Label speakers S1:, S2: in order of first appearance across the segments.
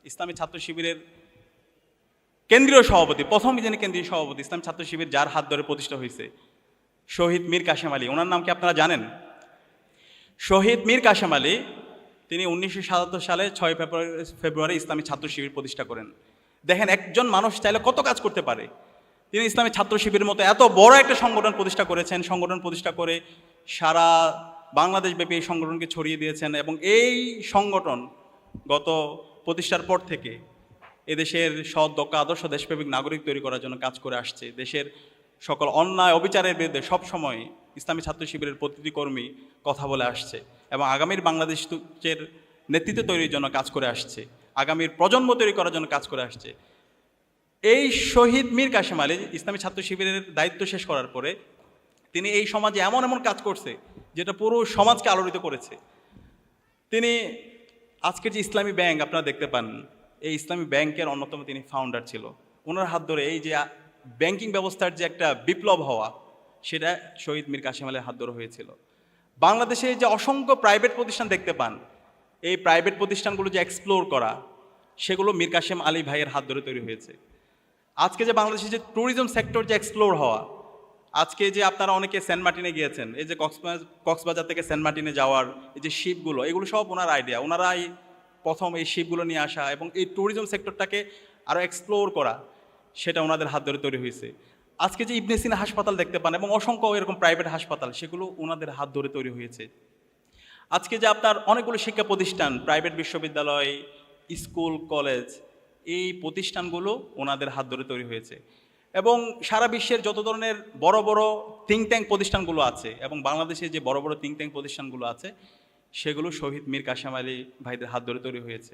S1: ইসলামী ছাত্র শিবিরের কেন্দ্রীয় সভাপতি, প্রথম যিনি কেন্দ্রীয় সভাপতি ইসলামী ছাত্র শিবির, যার হাত ধরে প্রতিষ্ঠা হয়েছে, শহীদ মীর কাসেম আলী। ওনার নাম কি আপনারা জানেন? শহীদ মীর কাসেম আলী, তিনি 1977 সালে 6 ফেব্রুয়ারি ইসলামী ছাত্র শিবির প্রতিষ্ঠা করেন। দেখেন একজন মানুষ চাইলে কত কাজ করতে পারে। তিনি ইসলামী ছাত্র শিবিরের মতো এত বড় একটা সংগঠন প্রতিষ্ঠা করেছেন, সংগঠন প্রতিষ্ঠা করে সারা বাংলাদেশব্যাপী এই সংগঠনকে ছড়িয়ে দিয়েছেন। এবং এই সংগঠন গত প্রতিষ্ঠার পর থেকে এদেশের সৎ দক্ষ আদর্শ দেশপ্রেমিক নাগরিক তৈরি করার জন্য কাজ করে আসছে। দেশের সকল অন্যায় অবিচারের বিরুদ্ধে সবসময় ইসলামী ছাত্র শিবিরের প্রতিটি কর্মী কথা বলে আসছে এবং আগামীর বাংলাদেশের নেতৃত্ব তৈরির জন্য কাজ করে আসছে, আগামীর প্রজন্ম তৈরি করার জন্য কাজ করে আসছে। এই শহীদ মীর কাসেম আলী ইসলামী ছাত্র শিবিরের দায়িত্ব শেষ করার পরে তিনি এই সমাজে এমন এমন কাজ করছে যেটা পুরো সমাজকে আলোড়িত করেছে। তিনি আজকের যে ইসলামী ব্যাংক আপনারা দেখতে পান, এই ইসলামী ব্যাংকের অন্যতম তিনি ফাউন্ডার ছিল। ওনার হাত ধরে এই যে ব্যাংকিং ব্যবস্থার যে একটা বিপ্লব হওয়া, সেটা শহীদ মীর কাসেম আলীর হাত ধরে হয়েছিল। বাংলাদেশে যে অসংখ্য প্রাইভেট প্রতিষ্ঠান দেখতে পান, এই প্রাইভেট প্রতিষ্ঠানগুলো যে এক্সপ্লোর করা, সেগুলো মীর কাসেম আলী ভাইয়ের হাত ধরে তৈরি হয়েছে। আজকে যে বাংলাদেশের যে ট্যুরিজম সেক্টর যে এক্সপ্লোর হওয়া, আজকে যে আপনারা অনেকে সেন্ট মার্টিনে গিয়েছেন, এই যে কক্সবাজার থেকে সেন্ট মার্টিনে যাওয়ার এই যে শিপগুলো, এগুলো সব ওনার আইডিয়া। ওনারাই প্রথম এই শিপগুলো নিয়ে আসা এবং এই ট্যুরিজম সেক্টরটাকে আরও এক্সপ্লোর করা, সেটা ওনাদের হাত ধরে তৈরি হয়েছে। আজকে যে ইবনে সিনা হাসপাতাল দেখতে পান এবং অসংখ্য এরকম প্রাইভেট হাসপাতাল, সেগুলো ওনাদের হাত ধরে তৈরি হয়েছে। আজকে যে আপনার অনেকগুলো শিক্ষা প্রতিষ্ঠান, প্রাইভেট বিশ্ববিদ্যালয়, স্কুল, কলেজ, এই প্রতিষ্ঠানগুলো ওনাদের হাত ধরে তৈরি হয়েছে। এবং সারা বিশ্বের যত ধরনের বড় বড় থিঙ্ক ট্যাঙ্ক প্রতিষ্ঠানগুলো আছে এবং বাংলাদেশে যে বড় বড় থিঙ্ক ট্যাঙ্ক প্রতিষ্ঠানগুলো আছে, সেগুলো শহীদ মীর কাসেম আলী ভাইদের হাত ধরে তৈরি হয়েছে।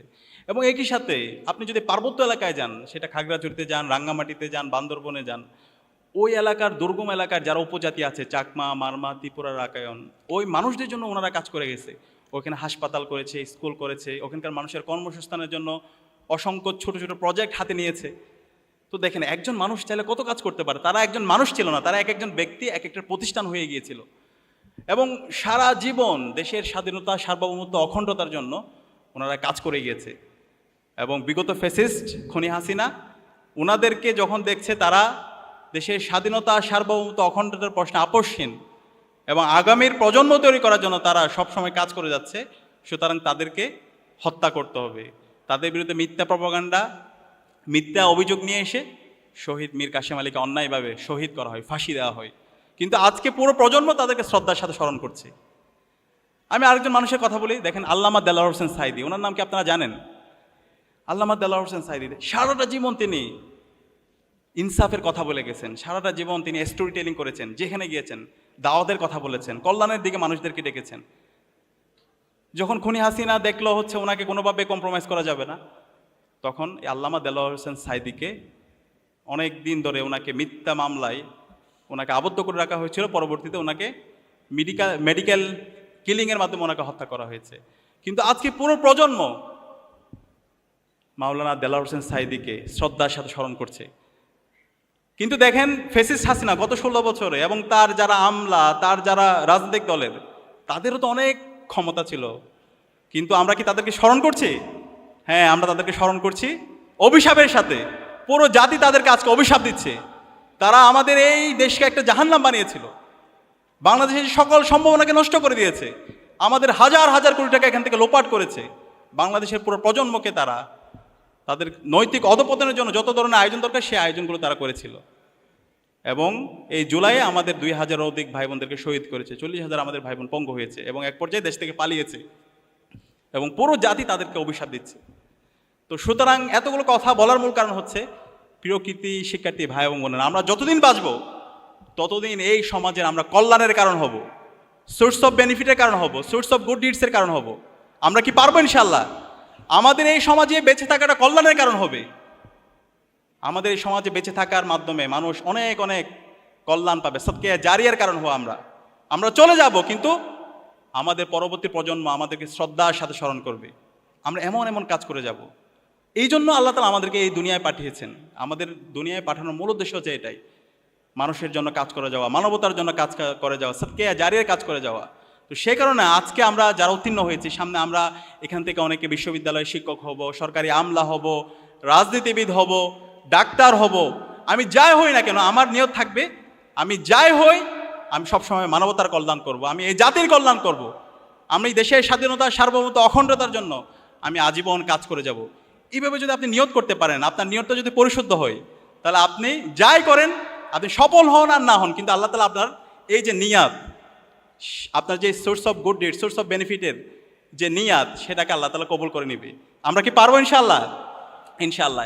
S1: এবং একই সাথে আপনি যদি পার্বত্য এলাকায় যান, সেটা খাগড়াছড়িতে যান, রাঙ্গামাটিতে যান, বান্দরবনে যান, ওই এলাকার দুর্গম এলাকার যারা উপজাতি আছে, চাকমা, মারমা, ত্রিপুরা, রাকায়ন, ওই মানুষদের জন্য ওনারা কাজ করে গেছে। ওখানে হাসপাতাল করেছে, স্কুল করেছে, ওখানকার মানুষের কর্মসংস্থানের জন্য অসংখ্য ছোট ছোট প্রজেক্ট হাতে নিয়েছে। তো দেখেন একজন মানুষ চাইলে কত কাজ করতে পারে। তারা একজন মানুষ ছিল না, তারা এক একজন ব্যক্তি, এক একটা প্রতিষ্ঠান হয়ে গিয়েছিল। এবং সারা জীবন দেশের স্বাধীনতা, সার্বভৌমত্ব, অখণ্ডতার জন্য ওনারা কাজ করে গিয়েছে। এবং বিগত ফ্যাসিস্ট খনি হাসিনা ওনাদেরকে যখন দেখছে তারা দেশের স্বাধীনতা, সার্বভৌমত্ব, অখণ্ডতার প্রশ্নে আপোষহীন এবং আগামীর প্রজন্ম তৈরি করার জন্য তারা সবসময় কাজ করে যাচ্ছে, সুতরাং তাদেরকে হত্যা করতে হবে। তাদের বিরুদ্ধে মিথ্যা প্রপাগান্ডা, মিথ্যা অভিযোগ নিয়ে এসে শহীদ মীর কাসেম আলীকে অন্যায়ভাবে শহীদ করা হয়, ফাঁসি দেওয়া হয়। কিন্তু আজকে পুরো প্রজন্ম তাদেরকে শ্রদ্ধার সাথে স্মরণ করছে। আমি আরেকজন মানুষের কথা বলি, দেখেন আল্লামা দেলোয়ার হোসেন সাঈদী, ওনার নাম কি আপনারা জানেন? আল্লামা দেলোয়ার হোসেন সাঈদী সারাটা জীবন তিনি ইনসাফের কথা বলে গেছেন, সারাটা জীবন তিনি স্টোরি টেলিং করেছেন, যেখানে গিয়েছেন দাওয়াতের কথা বলেছেন, কল্যাণের দিকে মানুষদেরকে ডেকেছেন। যখন খুনি হাসিনা দেখলো হচ্ছে ওনাকে কোনোভাবে কম্প্রোমাইজ করা যাবে না, তখন আল্লামা দেলোয়ার হোসেন সাঈদীকে অনেক দিন ধরে ওনাকে মিথ্যা মামলায় ওনাকে আবদ্ধ করে রাখা হয়েছিল। পরবর্তীতে ওনাকে মেডিকেল কিলিংয়ের মাধ্যমে ওনাকে হত্যা করা হয়েছে। কিন্তু আজকে পুরো প্রজন্ম মাওলানা দেলোয়ার হোসেন সাঈদীকে শ্রদ্ধার সাথে স্মরণ করছে। কিন্তু দেখেন ফ্যাসিস্ট হাসিনা গত 16 বছরে এবং তার যারা আমলা, তার যারা রাজনৈতিক দলের, তাদেরও তো অনেক ক্ষমতা ছিল, কিন্তু আমরা কি তাদেরকে স্মরণ করছি? হ্যাঁ, আমরা তাদেরকে স্মরণ করছি অভিশাপের সাথে। পুরো জাতি তাদেরকে আজকে অভিশাপ দিচ্ছে। তারা আমাদের এই দেশকে একটা জাহান্নাম বানিয়েছিল, বাংলাদেশের সকল সম্ভাবনাকে নষ্ট করে দিয়েছে, আমাদের হাজার হাজার কোটি টাকা এখান থেকে লোপাট করেছে। বাংলাদেশের পুরো প্রজন্মকে তারা তাদের নৈতিক অধপতনের জন্য যত ধরনের আয়োজন দরকার সেই আয়োজনগুলো তারা করেছিল। এবং এই জুলাইয়ে আমাদের 2000 অধিক ভাই বোনদেরকে শহীদ করেছে, 40,000 আমাদের ভাই বোন পঙ্গু হয়েছে এবং এক পর্যায়ে দেশ থেকে পালিয়েছে এবং পুরো জাতি তাদেরকে অভিশাপ দিচ্ছে। তো সুতরাং এতগুলো কথা বলার মূল কারণ হচ্ছে, প্রিয় কৃতি শিক্ষার্থী ভাই এবং বোনেরা, আমরা যতদিন বাঁচব ততদিন এই সমাজের আমরা কল্যাণের কারণ হব, সোর্স অফ বেনিফিটের কারণ হব, সোর্স অফ গুড ডিডসের কারণ হব। আমরা কি পারবো? ইনশাল্লাহ আমাদের এই সমাজে বেঁচে থাকাটা কল্যাণের কারণ হবে। আমাদের এই সমাজে বেঁচে থাকার মাধ্যমে মানুষ অনেক অনেক কল্যাণ পাবে, সদকা জারিয়ার কারণ হবো। আমরা চলে যাব, কিন্তু আমাদের পরবর্তী প্রজন্ম আমাদেরকে শ্রদ্ধার সাথে স্মরণ করবে। আমরা এমন এমন কাজ করে যাব। এই জন্য আল্লাহ তাআলা আমাদেরকে এই দুনিয়ায় পাঠিয়েছেন। আমাদের দুনিয়ায় পাঠানোর মূল উদ্দেশ্য হচ্ছে এটাই, মানুষের জন্য কাজ করে যাওয়া, মানবতার জন্য কাজ করে যাওয়া, সদকা জারিয়ার কাজ করে যাওয়া। তো সেই কারণে আজকে আমরা যারা উত্তীর্ণ হয়েছি, সামনে আমরা এখান থেকে অনেকে বিশ্ববিদ্যালয়ের শিক্ষক হব, সরকারি আমলা হব, রাজনীতিবিদ হব, ডাক্তার হব। আমি যাই হই না কেন, আমার নিয়ত থাকবে আমি যাই হই আমি সবসময় মানবতার কল্যাণ করব, আমি এই জাতির কল্যাণ করব, আমি দেশের স্বাধীনতা, সার্বভৌমত্ব, অখণ্ডতার জন্য আমি আজীবন কাজ করে যাব। এইভাবে যদি আপনি নিয়ত করতে পারেন, আপনার নিয়তটা যদি পরিশুদ্ধ হয়, তাহলে আপনি যাই করেন, আপনি সফল হন আর না হন, কিন্তু আল্লাহ তাআলা আপনার এই যে নিয়াত, আপনার যে source of good deed, source of বেনিফিটের যে নিয়াত, সেটাকে আল্লাহ তাআলা কবুল করে নেবে। আমরা কি পারবো ইনশাআল্লাহ? ইনশাআল্লাহ।